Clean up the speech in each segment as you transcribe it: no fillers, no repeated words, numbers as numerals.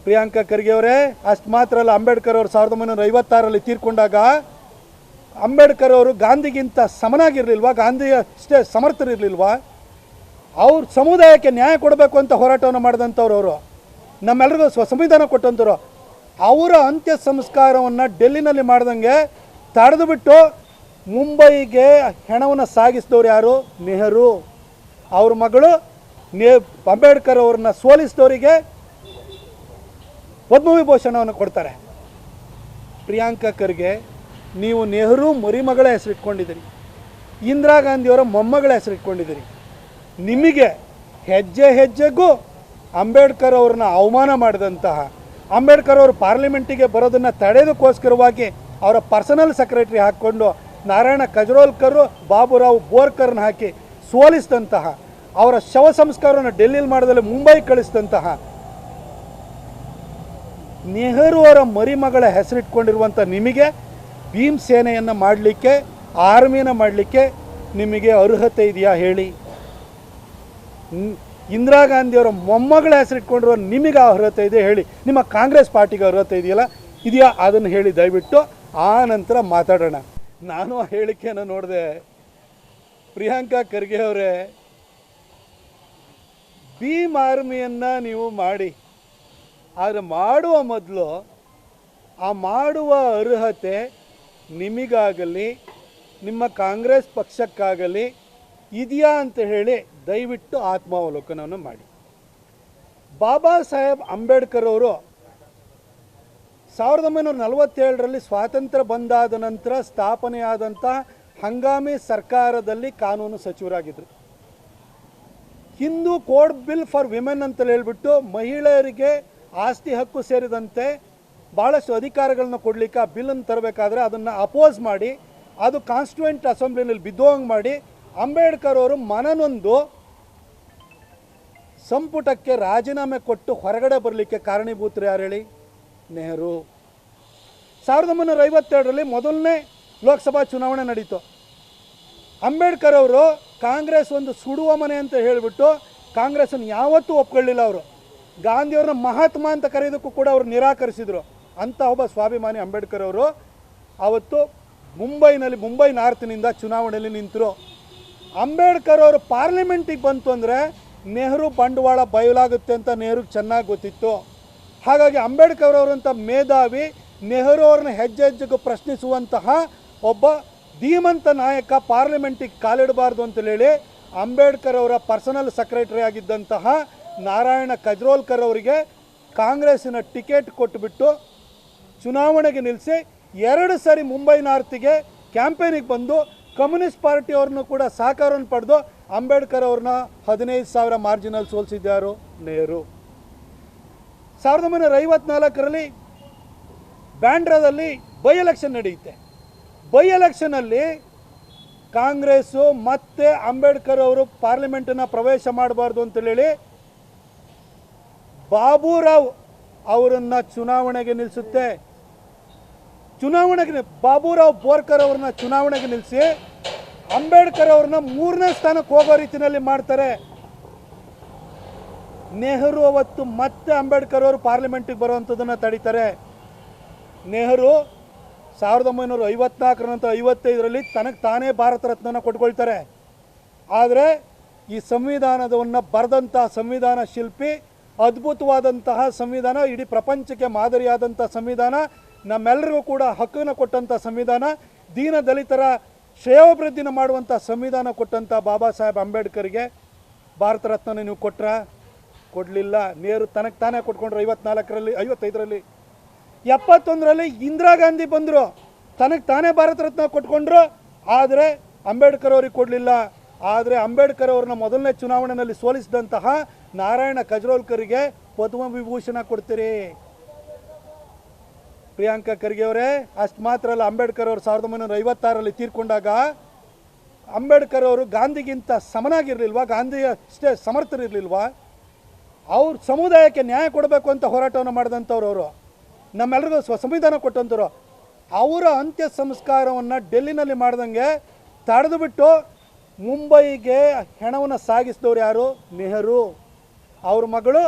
ಪ್ರಿಯಾಂಕಾ ಖರ್ಗೆ ಅವರೇ, ಅಷ್ಟು ಮಾತ್ರ ಅಲ್ಲ, ಅಂಬೇಡ್ಕರ್ ಅವರು 1956ರಲ್ಲಿ ತೀರ್ಕೊಂಡಾಗ ಅಂಬೇಡ್ಕರ್ ಅವರು ಗಾಂಧಿಗಿಂತ ಸಮನಾಗಿರಲಿಲ್ವಾ? ಗಾಂಧಿ ಅಷ್ಟೇ ಸಮರ್ಥರಿರಲಿಲ್ವಾ? ಅವ್ರ ಸಮುದಾಯಕ್ಕೆ ನ್ಯಾಯ ಕೊಡಬೇಕು ಅಂತ ಹೋರಾಟವನ್ನು ಮಾಡಿದಂಥವ್ರು ಅವರು, ನಮ್ಮೆಲ್ಲರಿಗೂ ಸಂವಿಧಾನ ಕೊಟ್ಟಂಥವ್ರು. ಅವರ ಅಂತ್ಯ ಸಂಸ್ಕಾರವನ್ನು ಡೆಲ್ಲಿನಲ್ಲಿ ಮಾಡ್ದಂಗೆ ತಡೆದು ಬಿಟ್ಟು ಮುಂಬೈಗೆ ಹೆಣವನ್ನು ಸಾಗಿಸಿದವ್ರು ಯಾರು? ನೆಹರು. ಅವ್ರ ಮಗಳು ಅಂಬೇಡ್ಕರ್ ಅವ್ರನ್ನ ಸೋಲಿಸಿದವರಿಗೆ ಪದ್ಮವಿಭೂಷಣವನ್ನು ಕೊಡ್ತಾರೆ. ಪ್ರಿಯಾಂಕಾ ಖರ್ಗೆ, ನೀವು ನೆಹರು ಮರಿಮಗಳ ಹೆಸರಿಟ್ಕೊಂಡಿದ್ದೀರಿ, ಇಂದಿರಾ ಗಾಂಧಿಯವರ ಮೊಮ್ಮಗಳ ಹೆಸರಿಟ್ಕೊಂಡಿದ್ದೀರಿ. ನಿಮಗೆ ಹೆಜ್ಜೆ ಹೆಜ್ಜೆಗೂ ಅಂಬೇಡ್ಕರ್ ಅವ್ರನ್ನ ಅವಮಾನ ಮಾಡಿದಂತಹ, ಅಂಬೇಡ್ಕರ್ ಅವರು ಪಾರ್ಲಿಮೆಂಟಿಗೆ ಬರೋದನ್ನು ತಡೆಯೋದಕ್ಕೋಸ್ಕರವಾಗಿ ಅವರ ಪರ್ಸನಲ್ ಸೆಕ್ರೆಟರಿ ಹಾಕ್ಕೊಂಡು ನಾರಾಯಣ ಕಜ್ರೋಲ್ಕರ್, ಬಾಬುರಾವ್ ಬೋರ್ಕರ್ನ ಹಾಕಿ ಸೋಲಿಸಿದಂತಹ, ಅವರ ಶವ ಸಂಸ್ಕಾರವನ್ನು ಡೆಲ್ಲಿಲಿ ಮಾಡದಲ್ಲಿ ಮುಂಬೈ ಕಳಿಸಿದಂತಹ ನೆಹರು ಅವರ ಮರಿಮಗಳ ಹೆಸರಿಟ್ಕೊಂಡಿರುವಂಥ ನಿಮಗೆ ಭೀಮ್ ಸೇನೆಯನ್ನು ಮಾಡಲಿಕ್ಕೆ, ಆರ್ಮಿನ ಮಾಡಲಿಕ್ಕೆ ನಿಮಗೆ ಅರ್ಹತೆ ಇದೆಯಾ ಹೇಳಿ? ಇಂದಿರಾ ಗಾಂಧಿಯವರ ಮೊಮ್ಮಗಳ ಹೆಸರಿಟ್ಕೊಂಡಿರುವ ನಿಮಗೆ ಅರ್ಹತೆ ಇದೆ ಹೇಳಿ? ನಿಮ್ಮ ಕಾಂಗ್ರೆಸ್ ಪಾರ್ಟಿಗೆ ಅರ್ಹತೆ ಇದೆಯಾ? ಅದನ್ನು ಹೇಳಿ ದಯವಿಟ್ಟು, ಆ ನಂತರ ಮಾತಾಡೋಣ. ನಾನು ಆ ಹೇಳಿಕೆಯನ್ನು ನೋಡಿದೆ. ಪ್ರಿಯಾಂಕಾ ಖರ್ಗೆ ಅವರೇ, ಭೀಮ್ ಆರ್ಮಿಯನ್ನು ನೀವು ಮಾಡಿ, ಆದರೆ ಮಾಡುವ ಮೊದಲು ಆ ಮಾಡುವ ಅರ್ಹತೆ ನಿಮಗಾಗಲಿ ನಿಮ್ಮ ಕಾಂಗ್ರೆಸ್ ಪಕ್ಷಕ್ಕಾಗಲಿ ಇದೆಯಾ ಅಂತ ಹೇಳಿ ದಯವಿಟ್ಟು ಆತ್ಮಾವಲೋಕನವನ್ನು ಮಾಡಿ. ಬಾಬಾ ಸಾಹೇಬ್ ಅಂಬೇಡ್ಕರ್ ಅವರು 1947ರಲ್ಲಿ ಸ್ವಾತಂತ್ರ್ಯ ಬಂದಾದ ನಂತರ ಸ್ಥಾಪನೆಯಾದಂಥ ಹಂಗಾಮಿ ಸರ್ಕಾರದಲ್ಲಿ ಕಾನೂನು ಸಚಿವರಾಗಿದ್ದರು. Hindu code bill for women ಅಂತ ಹೇಳ್ಬಿಟ್ಟು ಮಹಿಳೆಯರಿಗೆ ಆಸ್ತಿ ಹಕ್ಕು ಸೇರಿದಂತೆ ಭಾಳಷ್ಟು ಅಧಿಕಾರಗಳನ್ನ ಕೊಡಲಿಕ್ಕೆ ಆ ಬಿಲ್ಲನ್ನು ತರಬೇಕಾದ್ರೆ ಅದನ್ನು ಅಪೋಸ್ ಮಾಡಿ, ಅದು ಕಾನ್ಸ್ಟಿಟ್ಯೂಯೆಂಟ್ ಅಸೆಂಬ್ಲಿನಲ್ಲಿ ಬಿದ್ದೋಂಗೆ ಮಾಡಿ, ಅಂಬೇಡ್ಕರ್ ಅವರು ಮನನೊಂದು ಸಂಪುಟಕ್ಕೆ ರಾಜೀನಾಮೆ ಕೊಟ್ಟು ಹೊರಗಡೆ ಬರಲಿಕ್ಕೆ ಕಾರಣೀಭೂತರು ಯಾರು ಹೇಳಿ? ನೆಹರು. 1952ರಲ್ಲಿ ಮೊದಲನೇ ಲೋಕಸಭಾ ಚುನಾವಣೆ ನಡೀತು. ಅಂಬೇಡ್ಕರ್ ಅವರು ಕಾಂಗ್ರೆಸ್ ಒಂದು ಸುಡುವ ಮನೆ ಅಂತ ಹೇಳಿಬಿಟ್ಟು ಕಾಂಗ್ರೆಸ್ಸನ್ನು ಯಾವತ್ತೂ ಒಪ್ಕೊಳ್ಳಿಲ್ಲ. ಅವರು ಗಾಂಧಿಯವ್ರನ್ನ ಮಹಾತ್ಮ ಅಂತ ಕರೆಯೋದಕ್ಕೂ ಕೂಡ ಅವರು ನಿರಾಕರಿಸಿದರು. ಅಂಥ ಒಬ್ಬ ಸ್ವಾಭಿಮಾನಿ ಅಂಬೇಡ್ಕರ್ ಅವರು ಆವತ್ತು ಮುಂಬೈನಲ್ಲಿ, ಮುಂಬೈ ನಾರ್ತ್ನಿಂದ ಚುನಾವಣೆಯಲ್ಲಿ ನಿಂತರು. ಅಂಬೇಡ್ಕರ್ ಅವರು ಪಾರ್ಲಿಮೆಂಟಿಗೆ ಬಂತು ಅಂದರೆ ನೆಹರು ಬಂಡವಾಳ ಬಯಲಾಗುತ್ತೆ ಅಂತ ನೆಹರುಗೆ ಚೆನ್ನಾಗಿ ಗೊತ್ತಿತ್ತು. ಹಾಗಾಗಿ ಅಂಬೇಡ್ಕರ್ ಅವರಂಥ ಮೇಧಾವಿ, ನೆಹರು ಅವ್ರನ್ನ ಹೆಜ್ಜೆ ಹೆಜ್ಜೆಗೂ ಪ್ರಶ್ನಿಸುವಂತಹ ಒಬ್ಬ ಧೀಮಂತ ನಾಯಕ ಪಾರ್ಲಿಮೆಂಟಿಗೆ ಕಾಲಿಡಬಾರ್ದು ಅಂತೇಳಿ ಅಂಬೇಡ್ಕರ್ ಅವರ ಪರ್ಸನಲ್ ಸೆಕ್ರೆಟರಿ ಆಗಿದ್ದಂತಹ ನಾರಾಯಣ ಕಜ್ರೋಲ್ಕರ್ ಅವರಿಗೆ ಕಾಂಗ್ರೆಸ್ಸಿನ ಟಿಕೆಟ್ ಕೊಟ್ಟುಬಿಟ್ಟು ಚುನಾವಣೆಗೆ ನಿಲ್ಲಿಸಿ 2 ಸರಿ ಮುಂಬೈ ನಾರ್ತಿಗೆ ಕ್ಯಾಂಪೇನಿಗೆ ಬಂದು ಕಮ್ಯುನಿಸ್ಟ್ ಪಾರ್ಟಿಯವ್ರನ್ನೂ ಕೂಡ ಸಹಕಾರವನ್ನು ಪಡೆದು ಅಂಬೇಡ್ಕರ್ ಅವ್ರನ್ನ 15,000 ಮಾರ್ಜಿನಲ್ಲಿ ಸೋಲಿಸಿದ್ಯಾರು? ನೆಹರು. 1954ರಲ್ಲಿ ಬ್ಯಾಂಡ್ರಾದಲ್ಲಿ ಬೈ ಎಲೆಕ್ಷನ್ ನಡೆಯುತ್ತೆ. ಬೈ ಎಲೆಕ್ಷನಲ್ಲಿ ಕಾಂಗ್ರೆಸ್ಸು ಮತ್ತೆ ಅಂಬೇಡ್ಕರ್ ಅವರು ಪಾರ್ಲಿಮೆಂಟನ್ನು ಪ್ರವೇಶ ಮಾಡಬಾರ್ದು ಅಂತೇಳಿ ಬಾಬುರಾವ್ ಅವರನ್ನು ಚುನಾವಣೆಗೆ ನಿಲ್ಲಿಸುತ್ತೆ. ಬಾಬುರಾವ್ ಬೋರ್ಕರ್ ಅವ್ರನ್ನ ಚುನಾವಣೆಗೆ ನಿಲ್ಲಿಸಿ ಅಂಬೇಡ್ಕರ್ ಅವ್ರನ್ನ 3ನೇ ಸ್ಥಾನಕ್ಕೆ ಹೋಗೋ ರೀತಿಯಲ್ಲಿ ಮಾಡ್ತಾರೆ. ನೆಹರು ಅವತ್ತು ಮತ್ತೆ ಅಂಬೇಡ್ಕರ್ ಅವರು ಪಾರ್ಲಿಮೆಂಟಿಗೆ ಬರುವಂಥದ್ದನ್ನು ತಡೀತಾರೆ. ನೆಹರು 1954 ನಂತರ 55ರಲ್ಲಿ ತನಗೆ ತಾನೇ ಭಾರತ ರತ್ನನ ಕೊಟ್ಕೊಳ್ತಾರೆ. ಆದರೆ ಈ ಸಂವಿಧಾನವನ್ನು ಬರೆದಂಥ ಸಂವಿಧಾನ ಶಿಲ್ಪಿ, ಅದ್ಭುತವಾದಂತಹ ಸಂವಿಧಾನ, ಇಡೀ ಪ್ರಪಂಚಕ್ಕೆ ಮಾದರಿಯಾದಂಥ ಸಂವಿಧಾನ, ನಮ್ಮೆಲ್ಲರಿಗೂ ಕೂಡ ಹಕ್ಕನ್ನು ಕೊಟ್ಟಂಥ ಸಂವಿಧಾನ, ದೀನ ದಲಿತರ ಶ್ರೇಯೋಭಿವೃದ್ಧಿನ ಮಾಡುವಂಥ ಸಂವಿಧಾನ ಕೊಟ್ಟಂಥ ಬಾಬಾ ಸಾಹೇಬ್ ಅಂಬೇಡ್ಕರ್ಗೆ ಭಾರತ ರತ್ನ ನೀವು ಕೊಡಲಿಲ್ಲ. ನೆಹರು ತನಗೆ ತಾನೇ ಕೊಟ್ಕೊಂಡ್ರು 54ರಲ್ಲಿ, 55ರಲ್ಲಿ. 71ರಲ್ಲಿ ಇಂದಿರಾ ಗಾಂಧಿ ಬಂದರು, ತನಗೆ ತಾನೇ ಭಾರತ ರತ್ನ ಕೊಟ್ಕೊಂಡ್ರು, ಆದರೆ ಅಂಬೇಡ್ಕರ್ ಅವ್ರಿಗೆ ಕೊಡಲಿಲ್ಲ. ಆದರೆ ಅಂಬೇಡ್ಕರ್ ಅವ್ರನ್ನ ಮೊದಲನೇ ಚುನಾವಣೆಯಲ್ಲಿ ಸೋಲಿಸಿದಂತಹ ನಾರಾಯಣ ಕಜ್ರೋಲ್ಕರ್ಗೆ ಪದ್ಮವಿಭೂಷಣ ಕೊಡ್ತೀರಿ. ಪ್ರಿಯಾಂಕಾ ಖರ್ಗೆ ಅವರೇ, ಅಷ್ಟು ಮಾತ್ರ ಅಲ್ಲ, ಅಂಬೇಡ್ಕರ್ ಅವರು 1956ರಲ್ಲಿ ತೀರ್ಕೊಂಡಾಗ ಅಂಬೇಡ್ಕರ್ ಅವರು ಗಾಂಧಿಗಿಂತ ಸಮನಾಗಿರಲಿಲ್ವಾ? ಗಾಂಧಿ ಅಷ್ಟೇ ಸಮರ್ಥರಿರಲಿಲ್ವಾ? ಅವ್ರ ಸಮುದಾಯಕ್ಕೆ ನ್ಯಾಯ ಕೊಡಬೇಕು ಅಂತ ಹೋರಾಟವನ್ನು ಮಾಡಿದಂಥವ್ರು ಅವರು, ನಮ್ಮೆಲ್ಲರಿಗೂ ಸಂವಿಧಾನ ಕೊಟ್ಟಂಥವ್ರು. ಅವರ ಅಂತ್ಯ ಸಂಸ್ಕಾರವನ್ನು ಡೆಲ್ಲಿನಲ್ಲಿ ಮಾಡ್ದಂಗೆ ತಡೆದು ಬಿಟ್ಟು ಮುಂಬೈಗೆ ಹೆಣವನ್ನು ಸಾಗಿಸಿದವ್ರು ಯಾರು? ನೆಹರು. ಅವ್ರ ಮಗಳು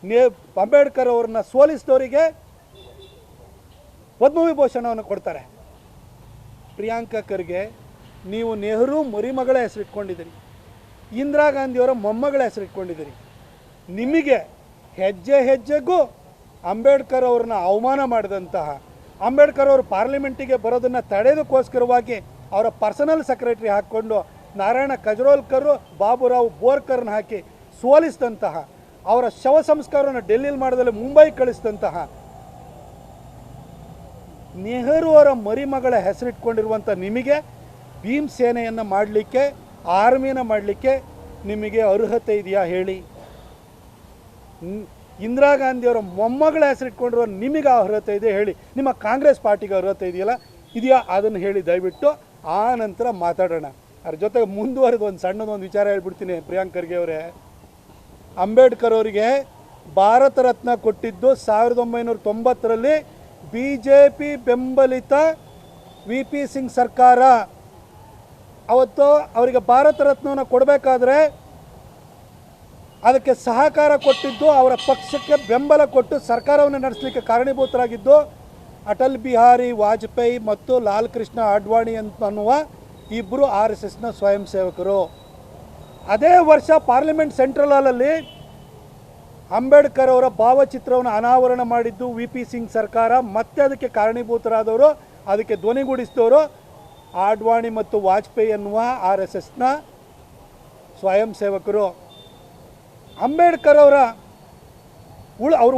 ಅಂಬೇಡ್ಕರ್ ಅವ್ರನ್ನ ಸೋಲಿಸಿದವರಿಗೆ ಪದ್ಮವಿಭೂಷಣವನ್ನು ಕೊಡ್ತಾರೆ. ಪ್ರಿಯಾಂಕಾ ಖರ್ಗೆ ನೀವು ನೆಹರು ಮರಿಮಗಳ ಹೆಸರಿಟ್ಕೊಂಡಿದ್ದೀರಿ, ಇಂದಿರಾ ಗಾಂಧಿಯವರ ಮೊಮ್ಮಗಳ ಹೆಸರಿಟ್ಕೊಂಡಿದ್ದೀರಿ. ನಿಮಗೆ ಹೆಜ್ಜೆ ಹೆಜ್ಜೆಗೂ ಅಂಬೇಡ್ಕರ್ ಅವ್ರನ್ನ ಅವಮಾನ ಮಾಡಿದಂತಹ, ಅಂಬೇಡ್ಕರ್ ಅವರು ಪಾರ್ಲಿಮೆಂಟಿಗೆ ಬರೋದನ್ನು ತಡೆಯೋದಕ್ಕೋಸ್ಕರವಾಗಿ ಅವರ ಪರ್ಸನಲ್ ಸೆಕ್ರೆಟರಿ ಹಾಕ್ಕೊಂಡು ನಾರಾಯಣ ಕಜ್ರೋಲ್ಕರ್ ಬಾಬುರಾವ್ ಬೋರ್ಕರ್ನ ಹಾಕಿ ಸೋಲಿಸಿದಂತಹ, ಅವರ ಶವ ಸಂಸ್ಕಾರವನ್ನು ಡೆಲ್ಲಿಲಿ ಮಾಡಿದಲ್ಲಿ ಮುಂಬೈ ಕಳಿಸಿದಂತಹ ನೆಹರು ಅವರ ಮರಿಮಗಳ ಹೆಸರಿಟ್ಕೊಂಡಿರುವಂಥ ನಿಮಗೆ ಭೀಮ್ ಸೇನೆಯನ್ನು ಮಾಡಲಿಕ್ಕೆ, ಆರ್ಮಿನ ಮಾಡಲಿಕ್ಕೆ ನಿಮಗೆ ಅರ್ಹತೆ ಇದೆಯಾ ಹೇಳಿ? ಇಂದಿರಾ ಗಾಂಧಿಯವರ ಮೊಮ್ಮಗಳ ಹೆಸರಿಟ್ಕೊಂಡಿರುವ ನಿಮಗೆ ಅರ್ಹತೆ ಇದೆ ಹೇಳಿ? ನಿಮ್ಮ ಕಾಂಗ್ರೆಸ್ ಪಾರ್ಟಿಗೆ ಅರ್ಹತೆ ಇದೆಯಾ ಅದನ್ನು ಹೇಳಿ ದಯವಿಟ್ಟು. ಆ ನಂತರ ಮಾತಾಡೋಣ. ಅದ್ರ ಜೊತೆಗೆ ಮುಂದುವರೆದು ಒಂದು ಸಣ್ಣದೊಂದು ವಿಚಾರ ಹೇಳ್ಬಿಡ್ತೀನಿ. ಪ್ರಿಯಾಂಕ್ ಖರ್ಗೆ ಅವರೇ, ಅಂಬೇಡ್ಕರ್ ಅವರಿಗೆ ಭಾರತ ರತ್ನ ಕೊಟ್ಟಿದ್ದು 1990ರಲ್ಲಿ BJP ಬೆಂಬಲಿತ VP ಸಿಂಗ್ ಸರ್ಕಾರ. ಅವತ್ತು ಅವರಿಗೆ ಭಾರತ ರತ್ನವನ್ನು ಕೊಡಬೇಕಾದ್ರೆ ಅದಕ್ಕೆ ಸಹಕಾರ ಕೊಟ್ಟಿದ್ದು, ಅವರ ಪಕ್ಷಕ್ಕೆ ಬೆಂಬಲ ಕೊಟ್ಟು ಸರ್ಕಾರವನ್ನು ನಡೆಸಲಿಕ್ಕೆ ಕಾರಣೀಭೂತರಾಗಿದ್ದು ಅಟಲ್ ಬಿಹಾರಿ ವಾಜಪೇಯಿ ಮತ್ತು ಲಾಲ್ ಕೃಷ್ಣ ಅಡ್ವಾಣಿ ಅನ್ನುವ ಇಬ್ಬರು RSSನ ಸ್ವಯಂ ಸೇವಕರು. ಅದೇ ವರ್ಷ ಪಾರ್ಲಿಮೆಂಟ್ ಸೆಂಟ್ರಲ್ ಹಾಲಲ್ಲಿ ಅಂಬೇಡ್ಕರ್ ಅವರ ಭಾವಚಿತ್ರವನ್ನು ಅನಾವರಣ ಮಾಡಿದ್ದು VP ಸಿಂಗ್ ಸರ್ಕಾರ. ಮತ್ತೆ ಅದಕ್ಕೆ ಕಾರಣೀಭೂತರಾದವರು, ಅದಕ್ಕೆ ಧ್ವನಿಗೂಡಿಸಿದವರು ಅಡ್ವಾಣಿ ಮತ್ತು ವಾಜಪೇಯಿ ಅನ್ನುವ RSSನ ಸ್ವಯಂ ಸೇವಕರು. ಅಂಬೇಡ್ಕರ್ ಅವರು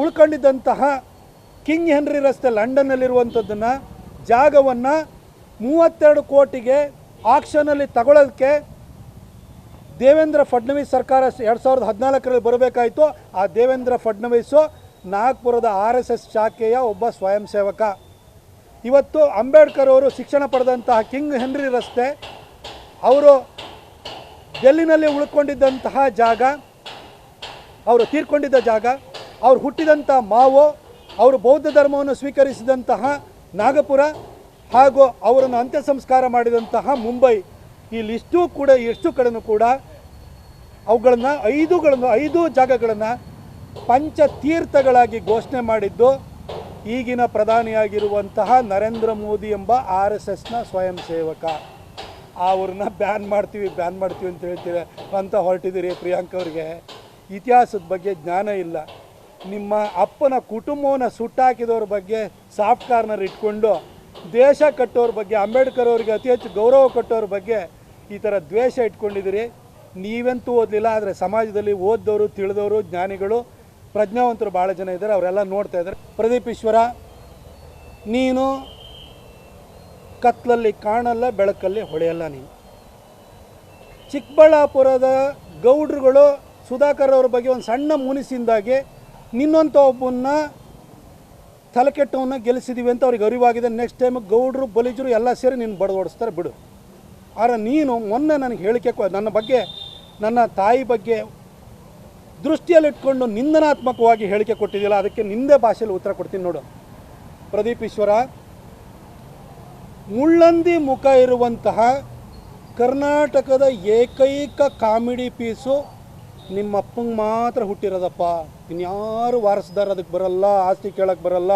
ಉಳ್ಕೊಂಡಿದ್ದಂತಹ ಕಿಂಗ್ ಹೆನ್ರಿ ರಸ್ತೆ ಲಂಡನ್ನಲ್ಲಿರುವಂಥದ್ದನ್ನು ಜಾಗವನ್ನು 32 ಕೋಟಿಗೆ ಆಕ್ಷನಲ್ಲಿ ತಗೊಳ್ಳೋದಕ್ಕೆ ದೇವೇಂದ್ರ ಫಡ್ನವೀಸ್ ಸರ್ಕಾರ 2014ರಲ್ಲಿ ಬರಬೇಕಾಯಿತು. ಆ ದೇವೇಂದ್ರ ಫಡ್ನವೀಸು ನಾಗ್ಪುರದ RSS ಶಾಖೆಯ ಒಬ್ಬ ಸ್ವಯಂ ಸೇವಕ. ಇವತ್ತು ಅಂಬೇಡ್ಕರ್ ಅವರು ಶಿಕ್ಷಣ ಪಡೆದಂತಹ ಕಿಂಗ್ ಹೆನ್ರಿ ರಸ್ತೆ, ಅವರು ಡೆಲ್ಲಿನಲ್ಲಿ ಉಳ್ಕೊಂಡಿದ್ದಂತಹ ಜಾಗ, ಅವರು ತೀರ್ಕೊಂಡಿದ್ದ ಜಾಗ, ಅವರು ಹುಟ್ಟಿದಂಥ ಮಾವು, ಅವರು ಬೌದ್ಧ ಧರ್ಮವನ್ನು ಸ್ವೀಕರಿಸಿದಂತಹ ನಾಗಪುರ, ಹಾಗೂ ಅವರನ್ನು ಅಂತ್ಯ ಸಂಸ್ಕಾರ ಮಾಡಿದಂತಹ ಮುಂಬೈ, ಈ ಲಿಸ್ಟು ಕೂಡ ಎಷ್ಟು ಕಡೆನೂ ಕೂಡ ಅವುಗಳನ್ನು 5 ಜಾಗಗಳನ್ನು ಪಂಚತೀರ್ಥಗಳಾಗಿ ಘೋಷಣೆ ಮಾಡಿದ್ದು ಈಗಿನ ಪ್ರಧಾನಿಯಾಗಿರುವಂತಹ ನರೇಂದ್ರ ಮೋದಿ ಎಂಬ RSSನ ಸ್ವಯಂ ಸೇವಕ. ಅವ್ರನ್ನ ಬ್ಯಾನ್ ಮಾಡ್ತೀವಿ ಅಂತ ಹೇಳ್ತೀರ ಅಂತ ಹೊರಟಿದ್ದೀರಿ. ಪ್ರಿಯಾಂಕ್ ಅವ್ರಿಗೆ ಇತಿಹಾಸದ ಬಗ್ಗೆ ಜ್ಞಾನ ಇಲ್ಲ. ನಿಮ್ಮ ಅಪ್ಪನ ಕುಟುಂಬವನ್ನು ಸುಟ್ಟಾಕಿದವ್ರ ಬಗ್ಗೆ ಸಾಫ್ಟ್ ಕಾರ್ನರ್ ಇಟ್ಕೊಂಡು ದೇಶ ಕಟ್ಟೋರ ಬಗ್ಗೆ, ಅಂಬೇಡ್ಕರ್ ಅವರಿಗೆ ಅತಿ ಹೆಚ್ಚು ಗೌರವ ಕೊಟ್ಟವ್ರ ಬಗ್ಗೆ ಈ ಥರ ದ್ವೇಷ ಇಟ್ಕೊಂಡಿದ್ದೀರಿ. ನೀವಂತೂ ಓದಲಿಲ್ಲ, ಆದರೆ ಸಮಾಜದಲ್ಲಿ ಓದ್ದವರು, ತಿಳಿದವರು, ಜ್ಞಾನಿಗಳು, ಪ್ರಜ್ಞಾವಂತರು ಭಾಳ ಜನ ಇದ್ದಾರೆ. ಅವರೆಲ್ಲ ನೋಡ್ತಾ ಇದ್ದಾರೆ. ಪ್ರದೀಪ್ ಈಶ್ವರ, ನೀನು ಕತ್ಲಲ್ಲಿ ಕಾಣಲ್ಲ, ಬೆಳಕಲ್ಲಿ ಹೊಳೆಯಲ್ಲ. ನೀನು ಚಿಕ್ಕಬಳ್ಳಾಪುರದ ಗೌಡ್ರುಗಳು ಸುಧಾಕರ್ ಅವ್ರ ಬಗ್ಗೆ ಒಂದು ಸಣ್ಣ ಮುನಿಸಿಂದಾಗಿ ನಿನ್ನಂಥ ಒಬ್ಬನ್ನ ತಲೆಕೆಟ್ಟವನ್ನ ಗೆಲ್ಲಿಸಿದ್ದೀವಿ ಅಂತ ಅವ್ರಿಗೆ ಅರಿವಾಗಿದೆ. ನೆಕ್ಸ್ಟ್ ಟೈಮ್ ಗೌಡ್ರು ಬಲಿಜರು ಎಲ್ಲ ಸೇರಿ ನಿನ್ನ ಬಡ್ದು ಓಡಿಸ್ತಾರೆ, ಬಿಡು. ಆದರೆ ನೀನು ಮೊನ್ನೆ ನನಗೆ ಹೇಳಿಕೆ ನನ್ನ ಬಗ್ಗೆ, ನನ್ನ ತಾಯಿ ಬಗ್ಗೆ ದೃಷ್ಟಿಯಲ್ಲಿಟ್ಕೊಂಡು ನಿಂದನಾತ್ಮಕವಾಗಿ ಹೇಳಿಕೆ ಕೊಟ್ಟಿದ್ದಿಲ್ಲ. ಅದಕ್ಕೆ ನಿಂದೇ ಭಾಷೆಯಲ್ಲಿ ಉತ್ತರ ಕೊಡ್ತೀನಿ ನೋಡು. ಪ್ರದೀಪ್ ಈಶ್ವರ, ಮುಳ್ಳಂದಿ ಮುಖ ಇರುವಂತಹ ಕರ್ನಾಟಕದ ಏಕೈಕ ಕಾಮಿಡಿ ಪೀಸು ನಿಮ್ಮಪ್ಪಂಗೆ ಮಾತ್ರ ಹುಟ್ಟಿರೋದಪ್ಪ. ಇನ್ಯಾರು ವಾರಸ್ದಾರ ಅದಕ್ಕೆ ಬರಲ್ಲ, ಆಸ್ತಿ ಕೇಳಕ್ಕೆ ಬರಲ್ಲ.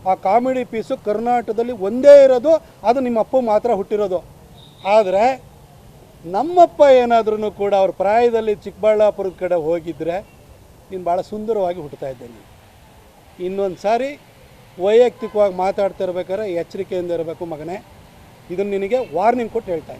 ಆ ಕಾಮಿಡಿ ಪೀಸು ಕರ್ನಾಟಕದಲ್ಲಿ ಒಂದೇ ಇರೋದು, ಅದು ನಿಮ್ಮಪ್ಪ ಮಾತ್ರ ಹುಟ್ಟಿರೋದು. ಆದರೆ ನಮ್ಮಪ್ಪ ಏನಾದ್ರೂ ಕೂಡ ಅವ್ರ ಪ್ರಾಯದಲ್ಲಿ ಚಿಕ್ಕಬಳ್ಳಾಪುರದ ಕಡೆ ಹೋಗಿದ್ದರೆ ನೀನು ಭಾಳ ಸುಂದರವಾಗಿ ಹುಟ್ಟುತ್ತಾ ಇದ್ದೇನೆ. ಇನ್ನೊಂದು ಸಾರಿ ವೈಯಕ್ತಿಕವಾಗಿ ಮಾತಾಡ್ತಾ ಇರ್ಬೇಕಾದ್ರೆ ಎಚ್ಚರಿಕೆಯಿಂದ ಇರಬೇಕು ಮಗನೇ. ಇದನ್ನು ನಿನಗೆ ವಾರ್ನಿಂಗ್ ಕೊಟ್ಟು ಹೇಳ್ತಾ ಇದ್ದೀನಿ.